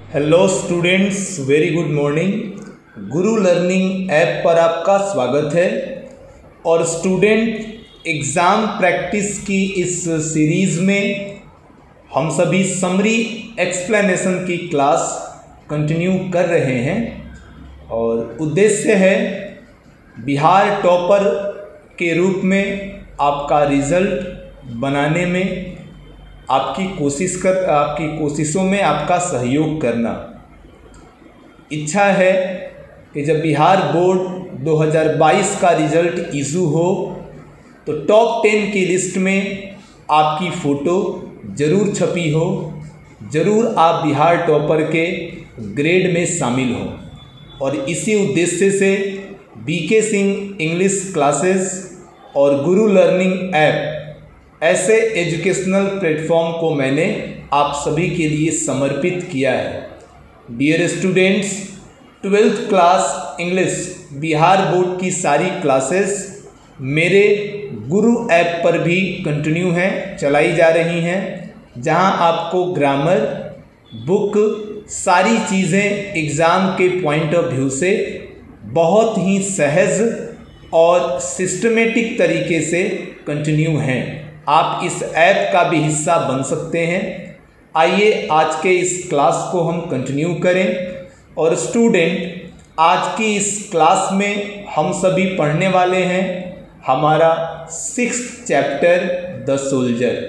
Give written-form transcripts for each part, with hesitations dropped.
Hello students, very good morning. गुरु learning app पर आपका स्वागत है। और स्टूडेंट, एग्ज़ाम प्रैक्टिस की इस सीरीज़ में हम सभी समरी एक्सप्लेनेशन की क्लास कंटिन्यू कर रहे हैं और उद्देश्य है बिहार टॉपर के रूप में आपका रिज़ल्ट बनाने में आपकी कोशिशों में आपका सहयोग करना। इच्छा है कि जब बिहार बोर्ड 2022 का रिज़ल्ट इशू हो तो टॉप 10 की लिस्ट में आपकी फ़ोटो ज़रूर छपी हो, ज़रूर आप बिहार टॉपर के ग्रेड में शामिल हो। और इसी उद्देश्य से बीके सिंह इंग्लिश क्लासेस और गुरु लर्निंग ऐप ऐसे एजुकेशनल प्लेटफॉर्म को मैंने आप सभी के लिए समर्पित किया है। Dear students, 12th class English Bihar board की सारी क्लासेस मेरे गुरु ऐप पर भी कंटिन्यू हैं, चलाई जा रही हैं, जहां आपको ग्रामर, बुक, सारी चीज़ें एग्ज़ाम के पॉइंट ऑफ व्यू से बहुत ही सहज और सिस्टमेटिक तरीके से कंटिन्यू हैं। आप इस ऐप का भी हिस्सा बन सकते हैं। आइए आज के इस क्लास को हम कंटिन्यू करें। और स्टूडेंट, आज की इस क्लास में हम सभी पढ़ने वाले हैं हमारा 6th चैप्टर द सोल्जर,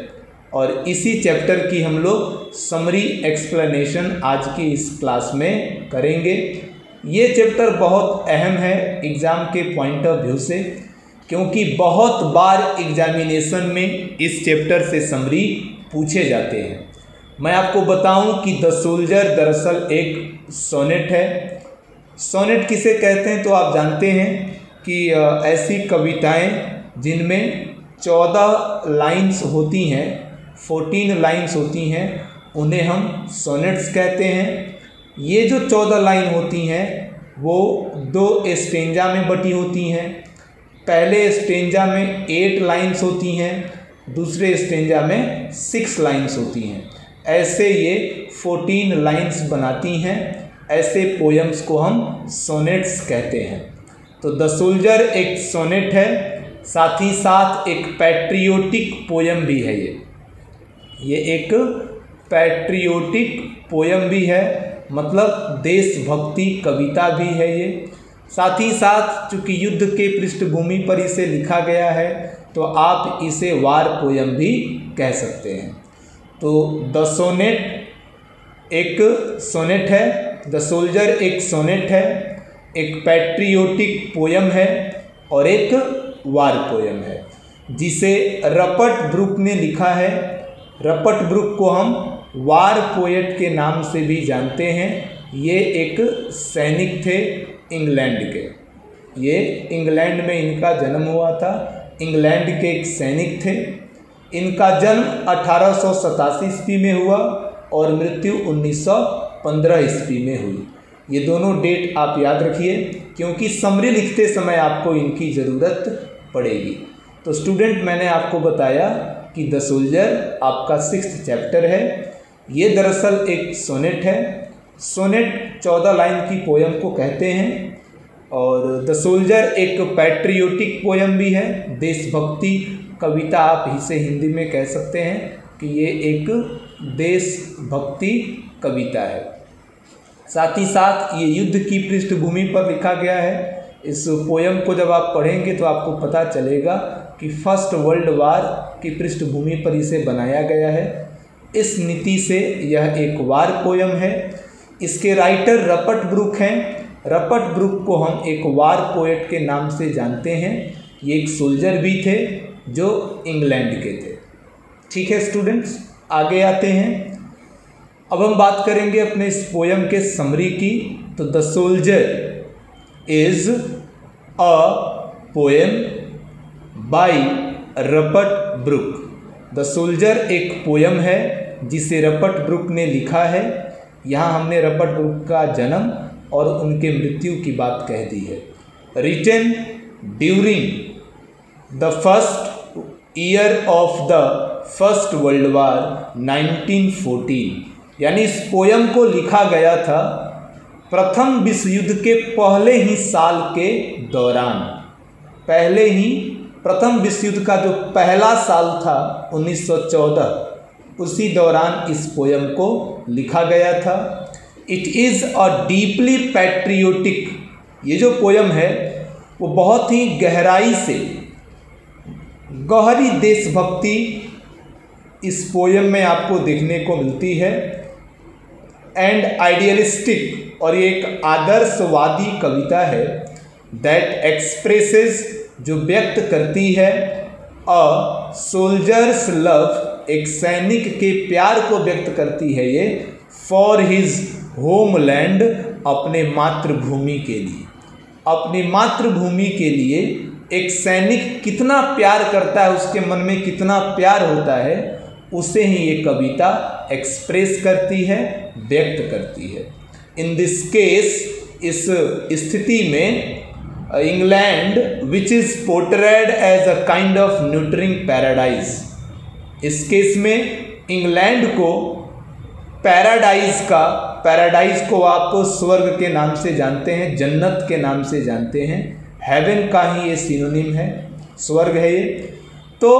और इसी चैप्टर की हम लोग समरी एक्सप्लेनेशन आज की इस क्लास में करेंगे। ये चैप्टर बहुत अहम है एग्ज़ाम के पॉइंट ऑफ व्यू से, क्योंकि बहुत बार एग्जामिनेशन में इस चैप्टर से समरी पूछे जाते हैं। मैं आपको बताऊं कि द सोल्जर दरअसल एक सोनेट है। सोनेट किसे कहते हैं तो आप जानते हैं कि ऐसी कविताएं जिनमें 14 लाइंस होती हैं, 14 लाइंस होती हैं, उन्हें हम सोनेट्स कहते हैं। ये जो 14 लाइन होती हैं वो 2 स्टेंजा में बटी होती हैं। पहले स्टेंजा में 8 लाइंस होती हैं, दूसरे स्टेंजा में 6 लाइंस होती हैं। ऐसे ये 14 लाइंस बनाती हैं। ऐसे पोयम्स को हम सोनेट्स कहते हैं। तो द सोल्जर एक सोनेट है, साथ ही साथ एक पैट्रियोटिक पोयम भी है। ये एक पैट्रियोटिक पोयम भी है, मतलब देशभक्ति कविता भी है ये। साथ ही साथ चूँकि युद्ध के पृष्ठभूमि पर इसे लिखा गया है तो आप इसे वार पोयम भी कह सकते हैं। तो द सोनेट एक सोनेट है, द सोल्जर एक सोनेट है, एक पैट्रियोटिक पोयम है और एक वार पोयम है, जिसे रपर्ट ब्रुक ने लिखा है। रपर्ट ब्रुक को हम वार पोएट के नाम से भी जानते हैं। ये एक सैनिक थे इंग्लैंड के। ये इंग्लैंड में इनका जन्म हुआ था। इंग्लैंड के एक सैनिक थे। इनका जन्म 1887 ईस्वी में हुआ और मृत्यु 1915 ईस्वी में हुई। ये दोनों डेट आप याद रखिए, क्योंकि समरी लिखते समय आपको इनकी ज़रूरत पड़ेगी। तो स्टूडेंट, मैंने आपको बताया कि द सोल्जर आपका 6th चैप्टर है। ये दरअसल एक सोनेट है। सोनेट 14 लाइन की पोयम को कहते हैं। और द सोल्जर एक पैट्रियोटिक पोयम भी है, देशभक्ति कविता आप इसे हिंदी में कह सकते हैं कि ये एक देशभक्ति कविता है। साथ ही साथ ये युद्ध की पृष्ठभूमि पर लिखा गया है। इस पोयम को जब आप पढ़ेंगे तो आपको पता चलेगा कि फर्स्ट वर्ल्ड वार की पृष्ठभूमि पर इसे बनाया गया है। इस नीति से यह एक वार पोयम है। इसके राइटर रपर्ट ब्रुक हैं। रपर्ट ब्रुक को हम एक वार पोएट के नाम से जानते हैं। ये एक सोल्जर भी थे जो इंग्लैंड के थे। ठीक है स्टूडेंट्स, आगे आते हैं। अब हम बात करेंगे अपने इस पोयम के समरी की। तो the soldier is a poem by Rupert Brooke. The soldier एक पोयम है जिसे रपर्ट ब्रुक ने लिखा है। यहाँ हमने रपर्ट ब्रुक का जन्म और उनके मृत्यु की बात कह दी है। Written during the first year of the first world war 1914। यानी इस पोयम को लिखा गया था प्रथम विश्व युद्ध के पहले ही साल के दौरान। पहले ही प्रथम विश्व युद्ध का जो पहला साल था 1914, उसी दौरान इस पोयम को लिखा गया था। It is a deeply patriotic, ये जो पोयम है वो बहुत ही गहराई से गहरी देशभक्ति इस पोयम में आपको देखने को मिलती है। एंड आइडियलिस्टिक, और ये एक आदर्शवादी कविता है। दैट एक्सप्रेसेस, जो व्यक्त करती है अ सोल्जर्स लव, एक सैनिक के प्यार को व्यक्त करती है ये, फॉर हिज होमलैंड, अपने मातृभूमि के लिए। अपनी मातृभूमि के लिए एक सैनिक कितना प्यार करता है, उसके मन में कितना प्यार होता है, उसे ही ये कविता एक्सप्रेस करती है, व्यक्त करती है। इन दिस केस, इस स्थिति में England which is portrayed as a kind of nurturing paradise, इस केस में इंग्लैंड को पैराडाइज को आप स्वर्ग के नाम से जानते हैं, जन्नत के नाम से जानते हैं, हेवन का ही ये सिनोनिम है, स्वर्ग है ये। तो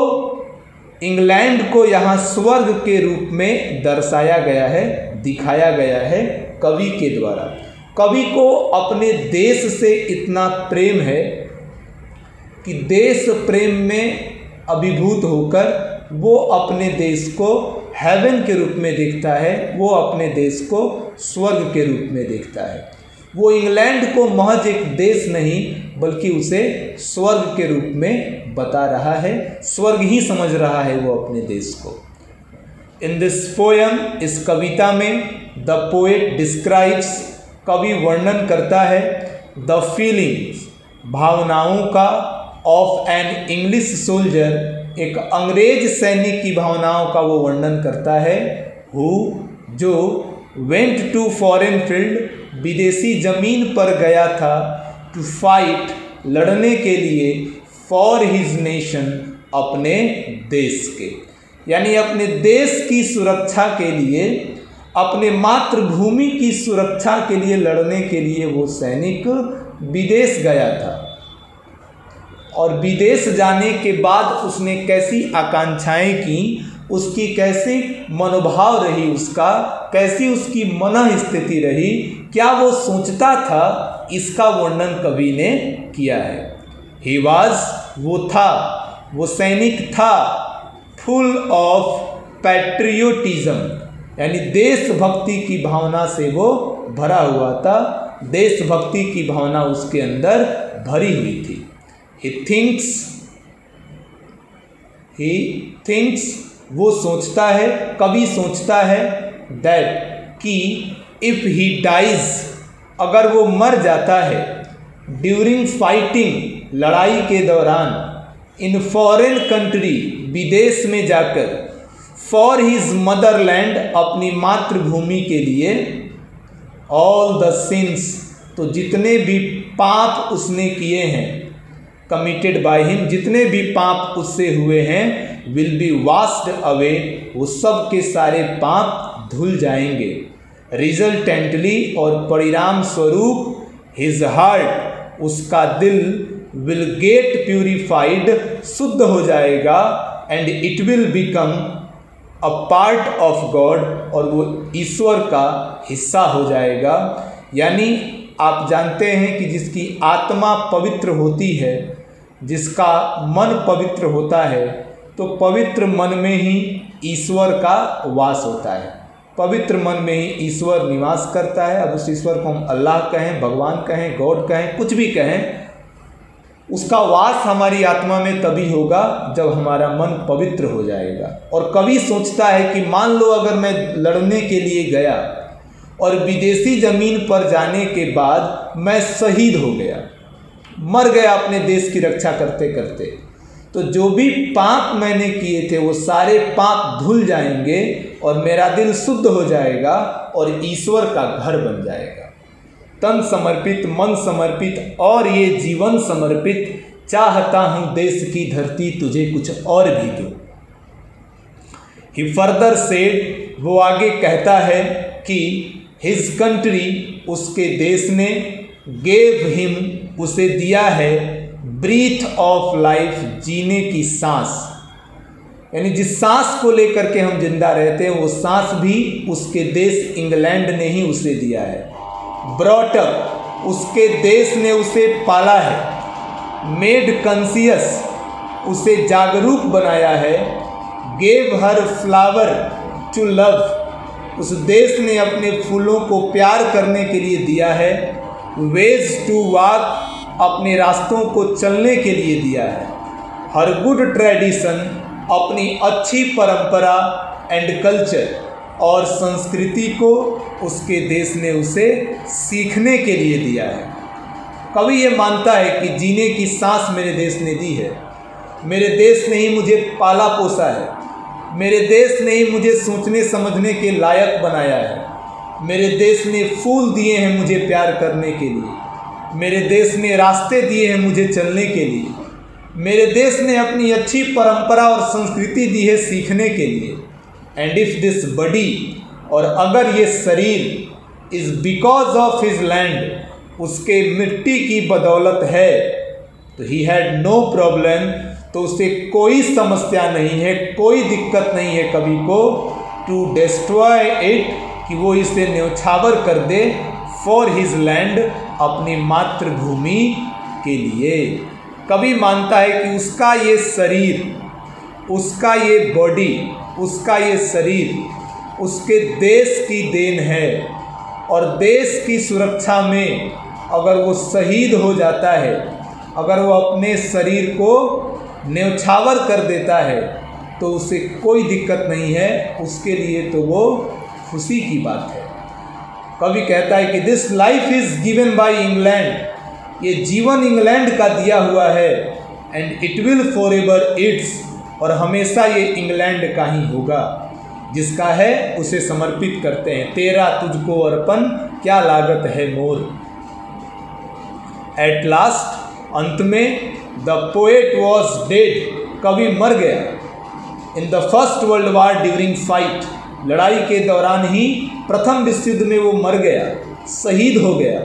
इंग्लैंड को यहाँ स्वर्ग के रूप में दर्शाया गया है, दिखाया गया है कवि के द्वारा। कवि को अपने देश से इतना प्रेम है कि देश प्रेम में अभिभूत होकर वो अपने देश को हेवन के रूप में देखता है, वो अपने देश को स्वर्ग के रूप में देखता है। वो इंग्लैंड को महज एक देश नहीं बल्कि उसे स्वर्ग के रूप में बता रहा है, स्वर्ग ही समझ रहा है वो अपने देश को। इन दिस पोयम, इस कविता में द पोएट डिस्क्राइब्स, कवि वर्णन करता है द फीलिंग्स, भावनाओं का, ऑफ एन इंग्लिश सोल्जर, एक अंग्रेज सैनिक की भावनाओं का वो वर्णन करता है, हु, जो वेंट टू फॉरेन फील्ड, विदेशी जमीन पर गया था, टू फाइट, लड़ने के लिए, फॉर हिज नेशन, अपने देश के, यानी अपने देश की सुरक्षा के लिए, अपने मातृभूमि की सुरक्षा के लिए लड़ने के लिए वो सैनिक विदेश गया था। और विदेश जाने के बाद उसने कैसी आकांक्षाएं की, उसकी कैसी मनोभाव रही, उसका कैसी उसकी मन स्थिति रही, क्या वो सोचता था, इसका वर्णन कवि ने किया है। ही वॉज, वो था, वो सैनिक था, फुल ऑफ पैट्रियोटिज्म, यानी देशभक्ति की भावना से वो भरा हुआ था, देशभक्ति की भावना उसके अंदर भरी हुई थी। He thinks, वो सोचता है, कवि सोचता है, that, कि if he dies, अगर वो मर जाता है, during fighting, लड़ाई के दौरान, in foreign country, विदेश में जाकर, for his motherland, अपनी मातृभूमि के लिए, all the sins, तो जितने भी पाप उसने किए हैं, कमिटेड बाय हिम, जितने भी पाप उससे हुए हैं, विल बी वॉश्ड अवे, वो सब के सारे पाप धुल जाएंगे। रिजल्टेंटली, और परिणाम स्वरूप, हिज हार्ट, उसका दिल, विल गेट प्यूरिफाइड, शुद्ध हो जाएगा, and it will become a part of God, और वो ईश्वर का हिस्सा हो जाएगा। यानी आप जानते हैं कि जिसकी आत्मा पवित्र होती है, जिसका मन पवित्र होता है, तो पवित्र मन में ही ईश्वर का वास होता है, पवित्र मन में ही ईश्वर निवास करता है। अब उस ईश्वर को हम अल्लाह कहें, भगवान कहें, गॉड कहें, कुछ भी कहें, उसका वास हमारी आत्मा में तभी होगा जब हमारा मन पवित्र हो जाएगा। और कवि सोचता है कि मान लो अगर मैं लड़ने के लिए गया और विदेशी ज़मीन पर जाने के बाद मैं शहीद हो गया, मर गया अपने देश की रक्षा करते करते, तो जो भी पाप मैंने किए थे वो सारे पाप धुल जाएंगे और मेरा दिल शुद्ध हो जाएगा और ईश्वर का घर बन जाएगा। तन समर्पित, मन समर्पित और ये जीवन समर्पित, चाहता हूँ देश की धरती तुझे कुछ और भी दूँ। ही फर्दर सेड, वो आगे कहता है कि हिज कंट्री, उसके देश ने, गेव हिम, उसे दिया है, ब्रीथ ऑफ लाइफ, जीने की सांस, यानी जिस सांस को लेकर के हम जिंदा रहते हैं वो सांस भी उसके देश इंग्लैंड ने ही उसे दिया है। ब्रॉट अप, उसके देश ने उसे पाला है। मेड कॉन्शियस, उसे जागरूक बनाया है। Gave her flower to love, उस देश ने अपने फूलों को प्यार करने के लिए दिया है। वेज टू वॉक, अपने रास्तों को चलने के लिए दिया है। हर गुड ट्रेडिशन, अपनी अच्छी परंपरा, एंड कल्चर, और संस्कृति को उसके देश ने उसे सीखने के लिए दिया है। कवि ये मानता है कि जीने की सांस मेरे देश ने दी है। मेरे देश ने ही मुझे पाला पोसा है। मेरे देश ने ही मुझे सोचने समझने के लायक बनाया है। मेरे देश ने फूल दिए हैं मुझे प्यार करने के लिए। मेरे देश ने रास्ते दिए हैं मुझे चलने के लिए। मेरे देश ने अपनी अच्छी परंपरा और संस्कृति दी है सीखने के लिए। एंड इफ दिस बॉडी, और अगर ये शरीर, is because of his land, उसके मिट्टी की बदौलत है, तो ही हैड नो प्रॉब्लम, तो उसे कोई समस्या नहीं है, कोई दिक्कत नहीं है कवि को, टू डिस्ट्रॉय इट, कि वो इसे न्यौछावर कर दे, फॉर हिज लैंड, अपनी मातृभूमि के लिए। कवि मानता है कि उसका ये शरीर, उसका ये बॉडी, उसका ये शरीर उसके देश की देन है, और देश की सुरक्षा में अगर वो शहीद हो जाता है, अगर वो अपने शरीर को न्यौछावर कर देता है, तो उसे कोई दिक्कत नहीं है, उसके लिए तो वो खुशी की बात है। कवि कहता है कि this life is given by England, ये जीवन इंग्लैंड का दिया हुआ है, and it will forever it's, और हमेशा ये इंग्लैंड का ही होगा। जिसका है उसे समर्पित करते हैं, तेरा तुझको अर्पण, क्या लागत है मोर। एट लास्ट, अंत में, द पोएट वॉज डेड, कवि मर गया। In the first world war during fight, लड़ाई के दौरान ही प्रथम विश्व युद्ध में वो मर गया, शहीद हो गया।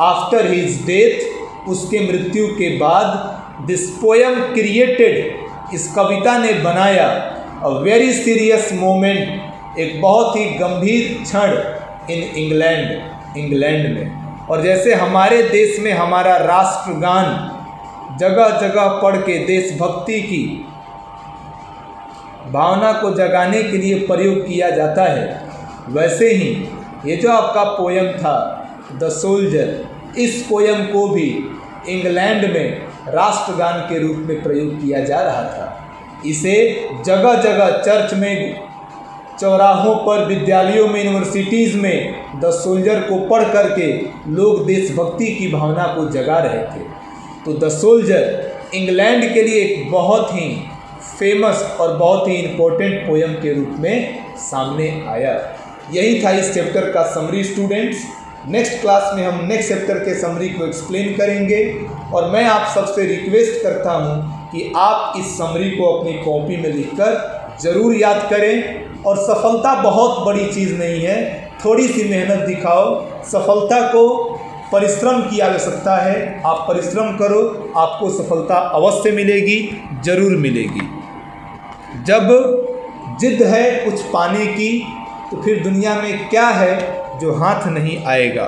आफ्टर हिज डेथ, उसके मृत्यु के बाद, दिस पोएम क्रिएटेड, इस कविता ने बनाया, अ वेरी सीरियस मोमेंट, एक बहुत ही गंभीर क्षण, इन इंग्लैंड, इंग्लैंड में। और जैसे हमारे देश में हमारा राष्ट्रगान जगह जगह पढ़ के देशभक्ति की भावना को जगाने के लिए प्रयोग किया जाता है, वैसे ही ये जो आपका पोयम था द सोल्जर, इस पोयम को भी इंग्लैंड में राष्ट्रगान के रूप में प्रयोग किया जा रहा था। इसे जगह जगह चर्च में, चौराहों पर, विद्यालयों में, यूनिवर्सिटीज़ में द सोल्जर को पढ़ करके लोग देशभक्ति की भावना को जगा रहे थे। तो द सोल्जर इंग्लैंड के लिए एक बहुत ही फेमस और बहुत ही इम्पोर्टेंट पोयम के रूप में सामने आया। यही था इस चैप्टर का समरी स्टूडेंट्स। नेक्स्ट क्लास में हम नेक्स्ट चैप्टर के समरी को एक्सप्लेन करेंगे, और मैं आप सबसे रिक्वेस्ट करता हूं कि आप इस समरी को अपनी कॉपी में लिखकर ज़रूर याद करें। और सफलता बहुत बड़ी चीज़ नहीं है, थोड़ी सी मेहनत दिखाओ। सफलता को परिश्रम की आवश्यकता है, आप परिश्रम करो, आपको सफलता अवश्य मिलेगी, ज़रूर मिलेगी। जब जिद है कुछ पाने की, तो फिर दुनिया में क्या है जो हाथ नहीं आएगा।